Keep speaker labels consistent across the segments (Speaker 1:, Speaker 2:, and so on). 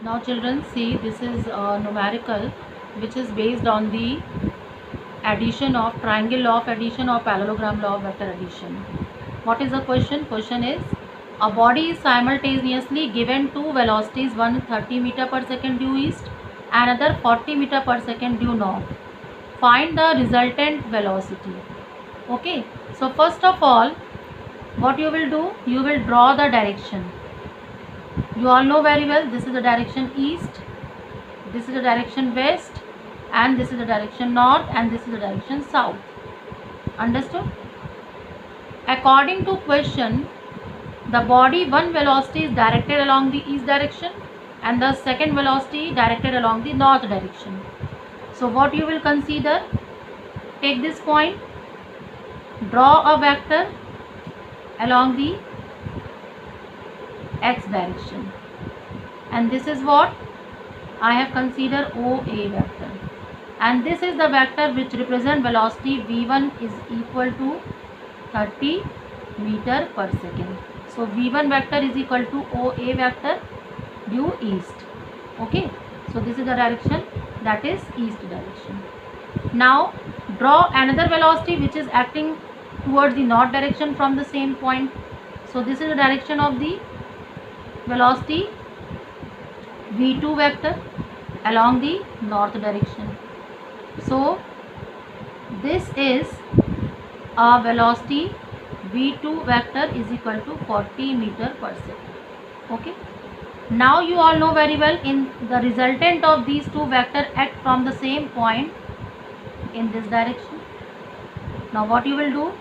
Speaker 1: Now children, see, this is a numerical which is based on the addition of triangle law of addition or parallelogram law of vector addition. What is the question? Question is, a body is simultaneously given two velocities, one 30 meter per second due east, another 40 meter per second due north. Find the resultant velocity. Okay, so first of all, what you will do, you will draw the direction. You all know very well, this is the direction east, this is the direction west, and this is the direction north, and this is the direction south. Understood? According to question, the body one velocity is directed along the east direction and the second velocity directed along the north direction. So what you will consider, take this point, draw a vector along the x direction, and this is what I have considered OA vector, and this is the vector which represent velocity v1 is equal to 30 meter per second. So v1 vector is equal to OA vector due east. Okay, so this is the direction, that is east direction. Now draw another velocity which is acting towards the north direction from the same point. So this is the direction of the velocity v2 vector along the north direction. So this is a velocity v2 vector is equal to 40 meter per second. Okay, now you all know very well, in the resultant of these two vectors act from the same point in this direction. Now what you will do,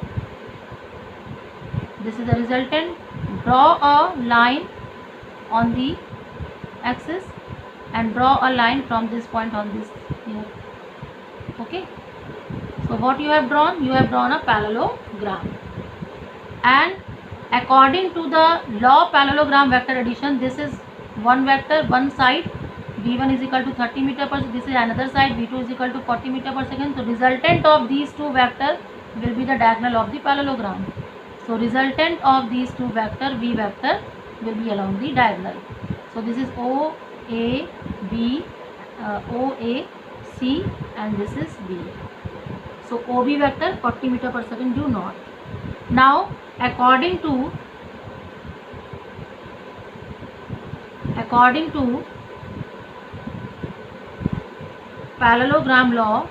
Speaker 1: this is the resultant, draw a line on the axis and draw a line from this point on this here. Okay, so what you have drawn, you have drawn a parallelogram, and according to the law of parallelogram vector addition, this is one vector, one side v1 is equal to 30 meter per second, this is another side v2 is equal to 40 meter per second. So resultant of these two vectors will be the diagonal of the parallelogram. So resultant of these two vector v vector will be along the diagonal. So this is OA B, OA C, and this is B. So OB vector 40 meter per second due north. Now according to parallelogram law,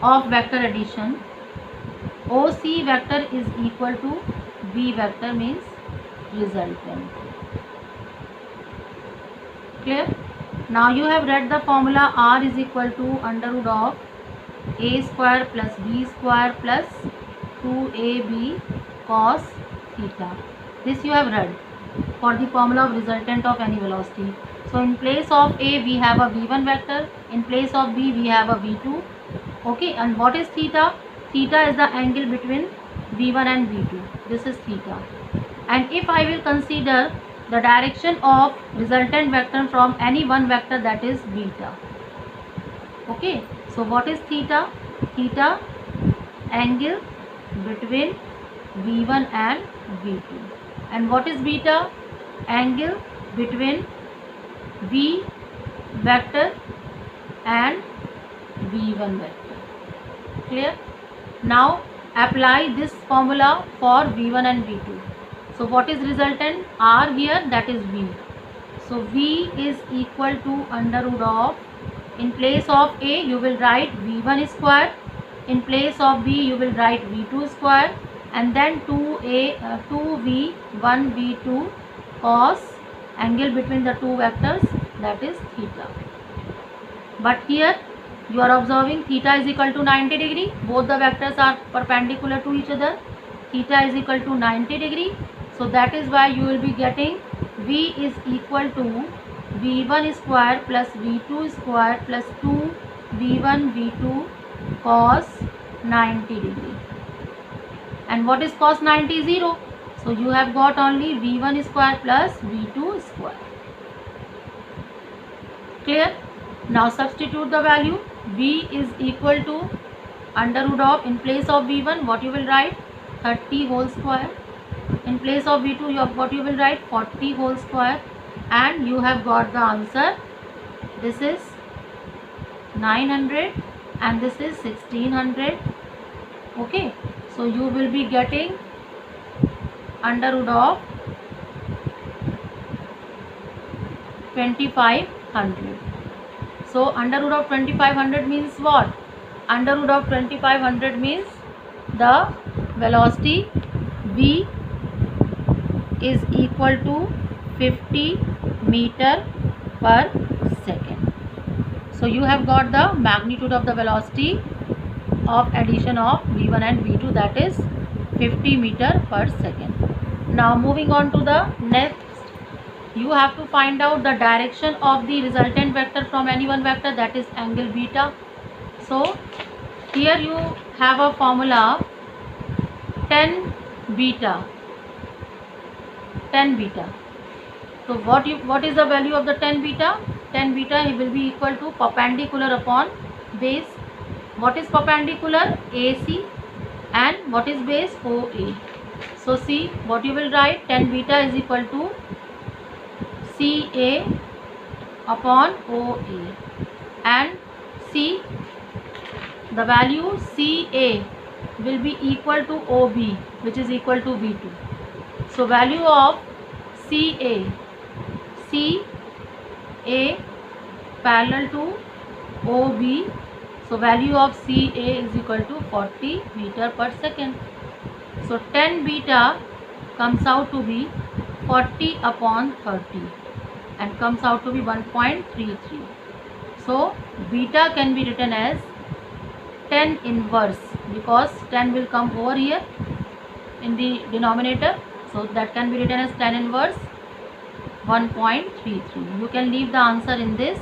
Speaker 1: of vector addition, OC vector is equal to V vector, means resultant. Clear? Now you have read the formula R is equal to under root of A square plus B square plus 2AB cos theta. This you have read for the formula of resultant of any velocity. So in place of A we have a V1 vector, in place of B we have a V2. Okay, and what is theta? Theta is the angle between V1 and V2. This is theta. And if I will consider the direction of resultant vector from any one vector, that is beta. Okay, so what is theta? Theta, angle between V1 and V2. And what is beta? Angle between V vector and V1 vector. Clear? Now apply this formula for V1 and V2. So what is resultant? R here, that is V. So V is equal to under root of, in place of A you will write V1 square, in place of B you will write V2 square, and then 2V 1V2 cos angle between the two vectors, that is theta. But here you are observing theta is equal to 90 degree. Both the vectors are perpendicular to each other. Theta is equal to 90 degree. So that is why you will be getting V is equal to V1 square plus V2 square plus 2V1 V2 cos 90 degree. And what is cos 90? 0. So you have got only V1 square plus V2 square. Clear? Now substitute the value. V is equal to under root of, in place of V1 what you will write? 30 whole square In place of V2, what you will write? 40 whole square, and you have got the answer. This is 900 and this is 1600. Okay, so you will be getting under root of 2500. So under root of 2500 means what? Under root of 2500 means the velocity v is equal to 50 meter per second. So you have got the magnitude of the velocity of addition of v1 and v2, that is 50 meter per second. Now moving on to the next, you have to find out the direction of the resultant vector from any one vector, that is angle beta. So here you have a formula tan beta. So what is the value of the tan beta? Tan beta will be equal to perpendicular upon base. What is perpendicular? AC. And what is base? OA. So see what you will write. Tan beta is equal to CA upon OA. And see, the value CA will be equal to OB, which is equal to V2. So value of CA parallel to OB. So value of CA is equal to 40 meter per second. So tan beta comes out to be 40 upon 30 and comes out to be 1.33. So beta can be written as tan inverse, because tan will come over here in the denominator. So that can be written as tan inverse 1.33. You can leave the answer in this